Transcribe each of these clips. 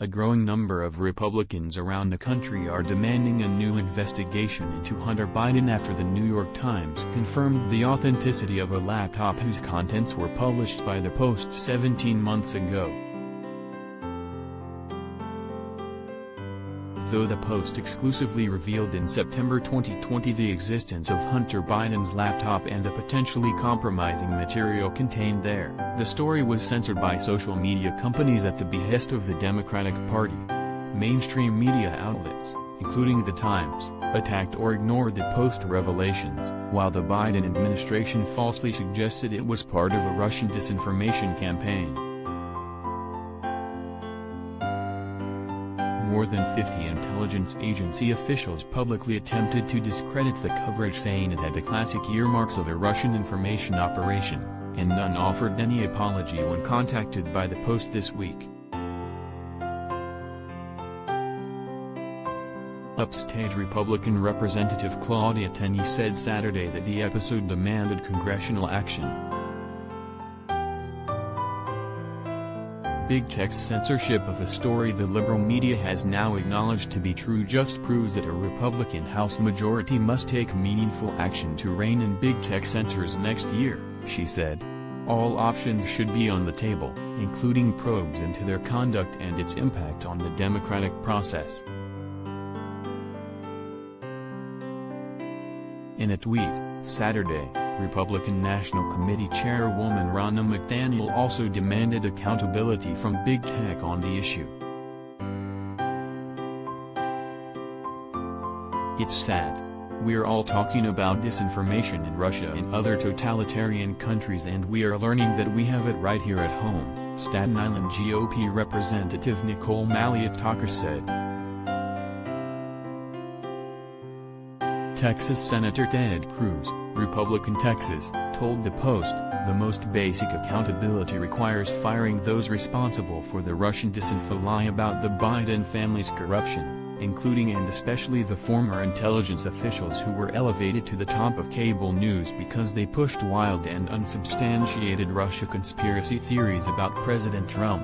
A growing number of Republicans around the country are demanding a new investigation into Hunter Biden after the New York Times confirmed the authenticity of a laptop whose contents were published by the Post 17 months ago. Though the Post exclusively revealed in September 2020 the existence of Hunter Biden's laptop and the potentially compromising material contained there, the story was censored by social media companies at the behest of the Democratic Party. Mainstream media outlets, including The Times, attacked or ignored the Post revelations, while the Biden administration falsely suggested it was part of a Russian disinformation campaign. More than 50 intelligence agency officials publicly attempted to discredit the coverage, saying it had the classic earmarks of a Russian information operation, and none offered any apology when contacted by the Post this week. Upstate Republican Representative Claudia Tenney said Saturday that the episode demanded congressional action. Big Tech's censorship of a story the liberal media has now acknowledged to be true just proves that a Republican House majority must take meaningful action to rein in Big Tech censors next year, she said. All options should be on the table, including probes into their conduct and its impact on the democratic process. In a tweet, Saturday, Republican National Committee Chairwoman Ronna McDaniel also demanded accountability from Big Tech on the issue. It's sad. We're all talking about disinformation in Russia and other totalitarian countries, and we are learning that we have it right here at home, Staten Island GOP Representative Nicole Maliotakis said. Texas Senator Ted Cruz, Republican Texas, told the Post, the most basic accountability requires firing those responsible for the Russian disinfo lie about the Biden family's corruption, including and especially the former intelligence officials who were elevated to the top of cable news because they pushed wild and unsubstantiated Russia conspiracy theories about President Trump.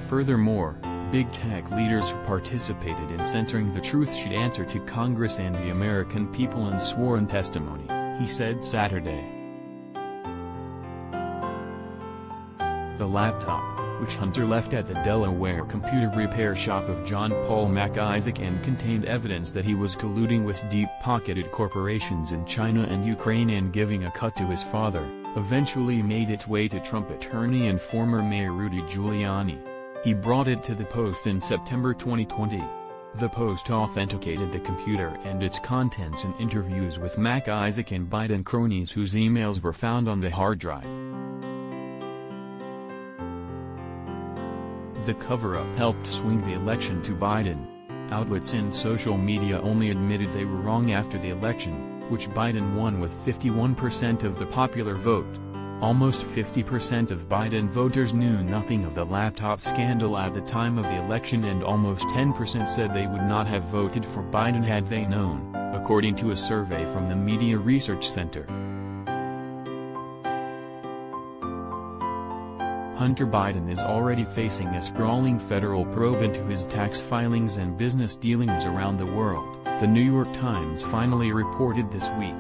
Furthermore, Big Tech leaders who participated in censoring the truth should answer to Congress and the American people in sworn testimony, he said Saturday. The laptop, which Hunter left at the Delaware computer repair shop of John Paul MacIsaac and contained evidence that he was colluding with deep-pocketed corporations in China and Ukraine and giving a cut to his father, eventually made its way to Trump attorney and former Mayor Rudy Giuliani. He brought it to the Post in September 2020. The Post authenticated the computer and its contents in interviews with MacIsaac and Biden cronies whose emails were found on the hard drive. The cover-up helped swing the election to Biden. Outlets in social media only admitted they were wrong after the election, which Biden won with 51% of the popular vote. Almost 50% of Biden voters knew nothing of the laptop scandal at the time of the election, and almost 10% said they would not have voted for Biden had they known, according to a survey from the Media Research Center. Hunter Biden is already facing a sprawling federal probe into his tax filings and business dealings around the world, the New York Times finally reported this week.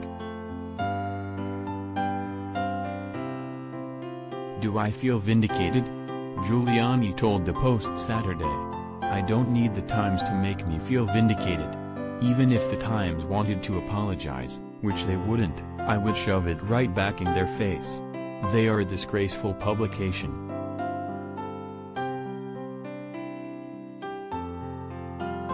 Do I feel vindicated? Giuliani told the Post Saturday. I don't need the Times to make me feel vindicated. Even if the Times wanted to apologize, which they wouldn't, I would shove it right back in their face. They are a disgraceful publication.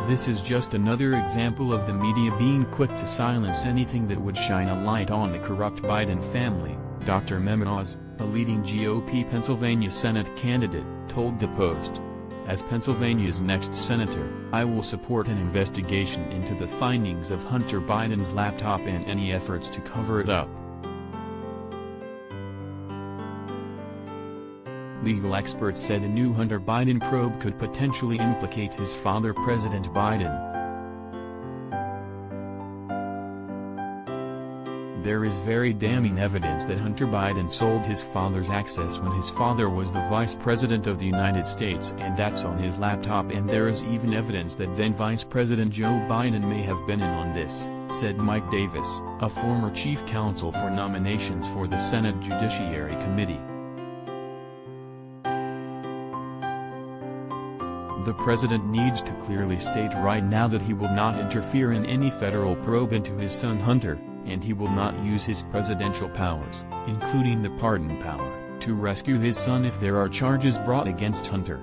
This is just another example of the media being quick to silence anything that would shine a light on the corrupt Biden family, Dr. Mehmet Oz, a leading GOP Pennsylvania Senate candidate, told the Post. As Pennsylvania's next senator, I will support an investigation into the findings of Hunter Biden's laptop and any efforts to cover it up. Legal experts said a new Hunter Biden probe could potentially implicate his father, President Biden. There is very damning evidence that Hunter Biden sold his father's access when his father was the Vice President of the United States, and that's on his laptop, and there is even evidence that then Vice President Joe Biden may have been in on this, said Mike Davis, a former chief counsel for nominations for the Senate Judiciary Committee. The president needs to clearly state right now that he will not interfere in any federal probe into his son Hunter, and he will not use his presidential powers, including the pardon power, to rescue his son if there are charges brought against Hunter.